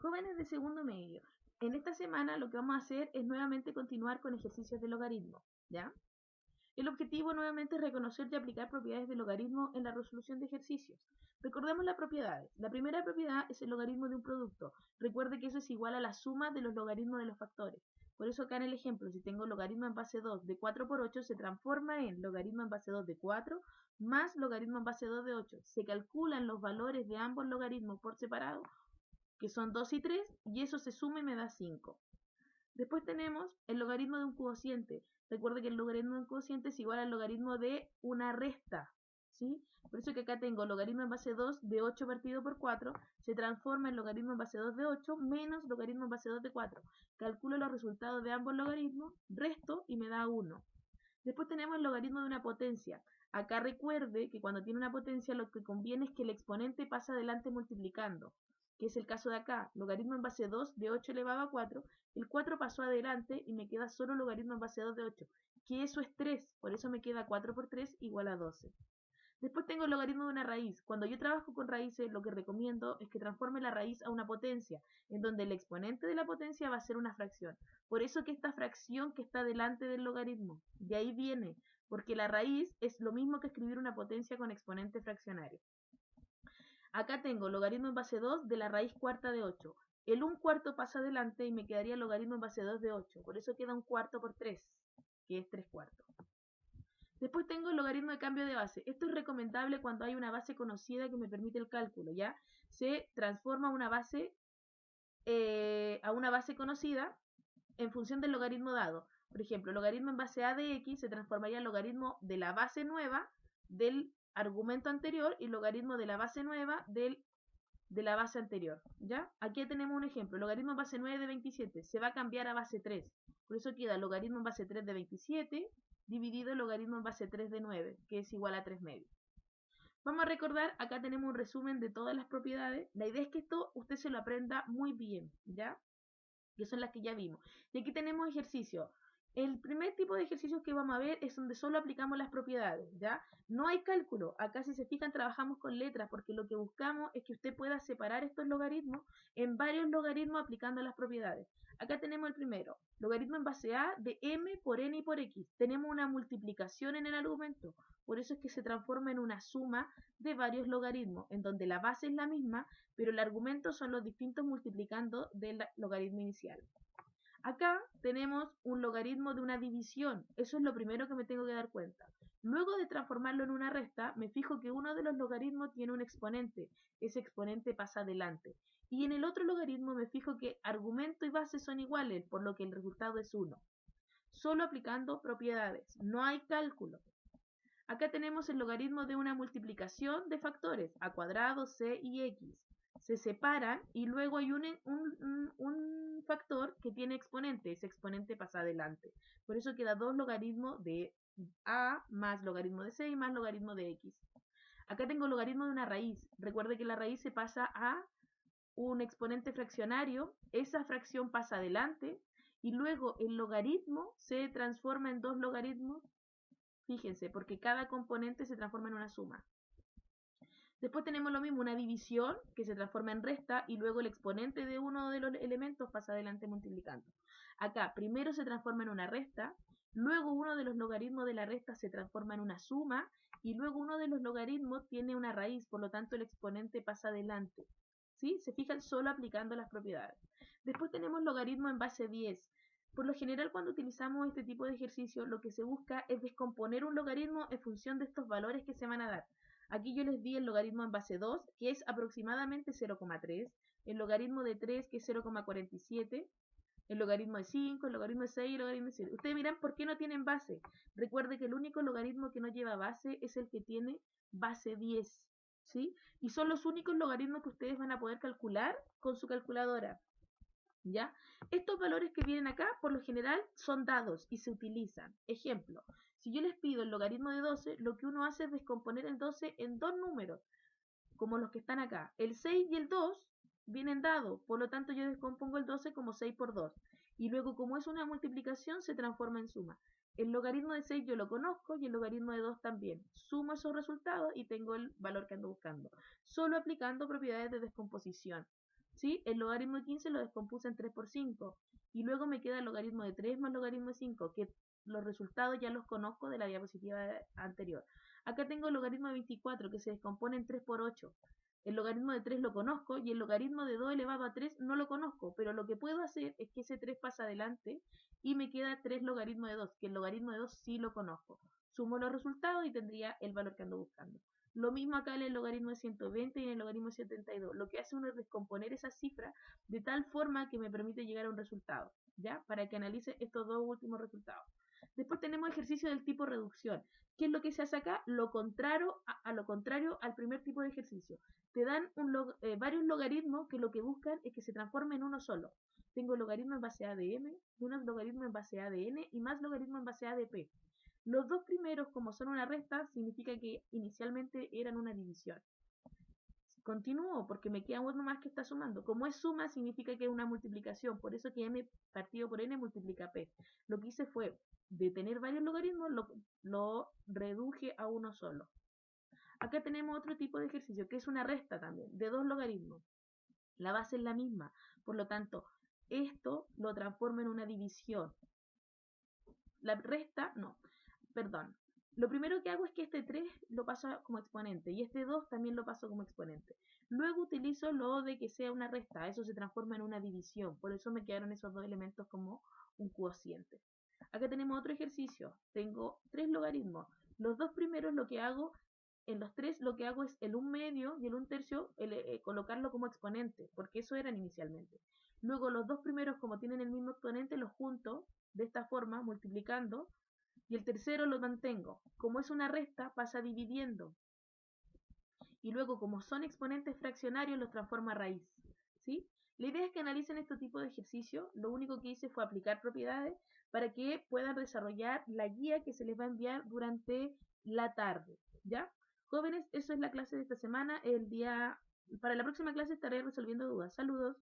Jóvenes de segundo medio, en esta semana lo que vamos a hacer es nuevamente continuar con ejercicios de logaritmo, ¿ya? El objetivo nuevamente es reconocer y aplicar propiedades del logaritmo en la resolución de ejercicios. Recordemos las propiedades. La primera propiedad es el logaritmo de un producto. Recuerde que eso es igual a la suma de los logaritmos de los factores. Por eso acá en el ejemplo, si tengo logaritmo en base 2 de 4 por 8, se transforma en logaritmo en base 2 de 4 más logaritmo en base 2 de 8. Se calculan los valores de ambos logaritmos por separado, que son 2 y 3, y eso se suma y me da 5. Después tenemos el logaritmo de un cociente. Recuerde que el logaritmo de un cociente es igual al logaritmo de una resta, ¿sí? Por eso que acá tengo logaritmo en base 2 de 8 partido por 4, se transforma en logaritmo en base 2 de 8 menos logaritmo en base 2 de 4. Calculo los resultados de ambos logaritmos, resto y me da 1. Después tenemos el logaritmo de una potencia. Acá recuerde que cuando tiene una potencia lo que conviene es que el exponente pasa adelante multiplicando, que es el caso de acá, logaritmo en base 2 de 8 elevado a 4, el 4 pasó adelante y me queda solo logaritmo en base 2 de 8, que eso es 3, por eso me queda 4 por 3 igual a 12. Después tengo el logaritmo de una raíz. Cuando yo trabajo con raíces, lo que recomiendo es que transforme la raíz a una potencia, en donde el exponente de la potencia va a ser una fracción. Por eso que esta fracción que está delante del logaritmo, de ahí viene, porque la raíz es lo mismo que escribir una potencia con exponente fraccionario. Acá tengo logaritmo en base 2 de la raíz cuarta de 8. El 1/4 pasa adelante y me quedaría logaritmo en base 2 de 8. Por eso queda 1/4 por 3, que es 3/4. Después tengo el logaritmo de cambio de base. Esto es recomendable cuando hay una base conocida que me permite el cálculo, ¿ya? Se transforma a una base conocida en función del logaritmo dado. Por ejemplo, logaritmo en base a de x se transformaría en logaritmo de la base nueva del argumento anterior y logaritmo de la base nueva de la base anterior, ¿ya? Aquí tenemos un ejemplo, logaritmo en base 9 de 27, se va a cambiar a base 3, por eso queda logaritmo en base 3 de 27 dividido logaritmo en base 3 de 9, que es igual a 3 medios. Vamos a recordar, acá tenemos un resumen de todas las propiedades, la idea es que esto usted se lo aprenda muy bien, ¿ya? Que son las que ya vimos. Y aquí tenemos ejercicio. El primer tipo de ejercicios que vamos a ver es donde solo aplicamos las propiedades, ¿ya? No hay cálculo. Acá si se fijan trabajamos con letras porque lo que buscamos es que usted pueda separar estos logaritmos en varios logaritmos aplicando las propiedades. Acá tenemos el primero, logaritmo en base a de m por n y por x. Tenemos una multiplicación en el argumento, por eso es que se transforma en una suma de varios logaritmos, en donde la base es la misma, pero el argumento son los distintos multiplicando del logaritmo inicial. Acá tenemos un logaritmo de una división, eso es lo primero que me tengo que dar cuenta. Luego de transformarlo en una resta, me fijo que uno de los logaritmos tiene un exponente, ese exponente pasa adelante. Y en el otro logaritmo me fijo que argumento y base son iguales, por lo que el resultado es 1. Solo aplicando propiedades, no hay cálculo. Acá tenemos el logaritmo de una multiplicación de factores, a cuadrado, c y x. Se separan y luego hay un factor que tiene exponente, ese exponente pasa adelante. Por eso queda 2 logaritmos de a más logaritmo de c y más logaritmo de x. Acá tengo logaritmo de una raíz. Recuerde que la raíz se pasa a un exponente fraccionario, esa fracción pasa adelante y luego el logaritmo se transforma en 2 logaritmos. Fíjense, porque cada componente se transforma en una suma. Después tenemos lo mismo, una división que se transforma en resta y luego el exponente de uno de los elementos pasa adelante multiplicando. Acá primero se transforma en una resta, luego uno de los logaritmos de la resta se transforma en una suma y luego uno de los logaritmos tiene una raíz, por lo tanto el exponente pasa adelante. ¿Sí? Se fijan solo aplicando las propiedades. Después tenemos logaritmo en base 10. Por lo general, cuando utilizamos este tipo de ejercicio, lo que se busca es descomponer un logaritmo en función de estos valores que se van a dar. Aquí yo les di el logaritmo en base 2, que es aproximadamente 0,3, el logaritmo de 3, que es 0,47, el logaritmo de 5, el logaritmo de 6 y el logaritmo de 7. Ustedes dirán, ¿por qué no tienen base? Recuerde que el único logaritmo que no lleva base es el que tiene base 10, ¿sí? Y son los únicos logaritmos que ustedes van a poder calcular con su calculadora, ¿ya? Estos valores que vienen acá, por lo general, son dados y se utilizan. Ejemplo, si yo les pido el logaritmo de 12, lo que uno hace es descomponer el 12 en dos números, como los que están acá. El 6 y el 2 vienen dados, por lo tanto yo descompongo el 12 como 6 por 2. Y luego, como es una multiplicación, se transforma en suma. El logaritmo de 6 yo lo conozco y el logaritmo de 2 también. Sumo esos resultados y tengo el valor que ando buscando. Solo aplicando propiedades de descomposición. ¿sí? El logaritmo de 15 lo descompuse en 3 por 5. Y luego me queda el logaritmo de 3 más logaritmo de 5, que los resultados ya los conozco de la diapositiva anterior. Acá tengo el logaritmo de 24, que se descompone en 3 por 8. El logaritmo de 3 lo conozco y el logaritmo de 2 elevado a 3 no lo conozco, pero lo que puedo hacer es que ese 3 pasa adelante y me queda 3 logaritmo de 2, que el logaritmo de 2 sí lo conozco. Sumo los resultados y tendría el valor que ando buscando. Lo mismo acá en el logaritmo de 120 y en el logaritmo de 72. Lo que hace uno es descomponer esa cifra de tal forma que me permite llegar a un resultado, ¿ya? Para que analice estos dos últimos resultados. Después tenemos ejercicio del tipo reducción. ¿Qué es lo que se hace acá? Lo contrario lo contrario al primer tipo de ejercicio. Te dan varios logaritmos que lo que buscan es que se transformen en uno solo. Tengo logaritmo en base a de m, unos logaritmos en base a de n y más logaritmo en base a de p. Los dos primeros, como son una resta, significa que inicialmente eran una división. Continúo porque me queda uno más que está sumando. Como es suma, significa que es una multiplicación. Por eso que m partido por n multiplica p. Lo que hice fue, de tener varios logaritmos, lo reduje a uno solo. Acá tenemos otro tipo de ejercicio, que es una resta también, de dos logaritmos. La base es la misma. Por lo tanto, esto lo transforma en una división. La resta, no, perdón. Lo primero que hago es que este 3 lo paso como exponente y este 2 también lo paso como exponente. Luego utilizo lo de que sea una resta, eso se transforma en una división, por eso me quedaron esos dos elementos como un cociente. Acá tenemos otro ejercicio, tengo 3 logaritmos. Los dos primeros lo que hago, en los 3 lo que hago es el 1/2 y el 1/3 colocarlo como exponente, porque eso eran inicialmente. Luego los dos primeros, como tienen el mismo exponente, los junto de esta forma, multiplicando, y el tercero lo mantengo. Como es una resta, pasa dividiendo. Y luego, como son exponentes fraccionarios, los transforma a raíz. ¿Sí? La idea es que analicen este tipo de ejercicio. Lo único que hice fue aplicar propiedades para que puedan desarrollar la guía que se les va a enviar durante la tarde. ¿Ya? Jóvenes, eso es la clase de esta semana. Para la próxima clase estaré resolviendo dudas. Saludos.